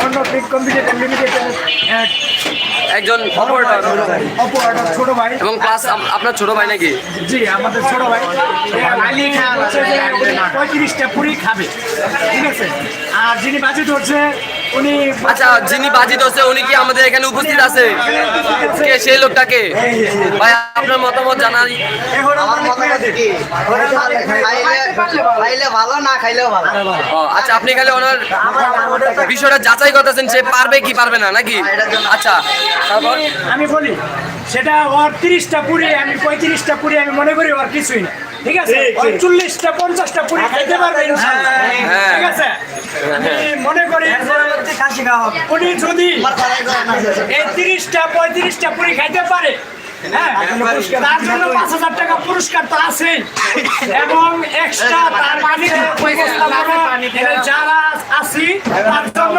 অন্য big computer limited একজন operator operator ছোট ভাই এবং প্লাস আপনার ছোট ভাই নাকি? জি আমাদের ছোট ভাই আইলি হচ্ছে যে 35টা পুরি খাবে, ঠিক আছে। আর যিনি বাজি ধরছে উনি আচ্ছা, যিনি বাজি ধরছে উনি কি আমাদের এখানে উপস্থিত আছে? কে সেই লোকটাকে? ভাই আপনার মতামত জানাই। আমার মতামত কি খাইলে ভালো, না খাইলেও ভালো। ও আচ্ছা, আপনি খালি ওনার বিষয়টা যাচাই করতেছেন সে পারবে কি পারবে না নাকি? আচ্ছা, তারপর আমি বলি সেটা ওর 30টা পুরি, আমি 35টা পুরি, আমি মনে করি ওর কিছুই না, ঠিক আছে। 40টা 50টা পুরি খাইতে পারবে ইনশাআল্লাহ, ঠিক আছে। আমি মনে করি উনি যদি এই 30টা 35টা পুরি খাইতে পারে, হ্যাঁ, তার জন্য 5,000 টাকা পুরস্কার তো আছেই, এবং এক্সট্রা তার মালিক যারা আছি তার জন্য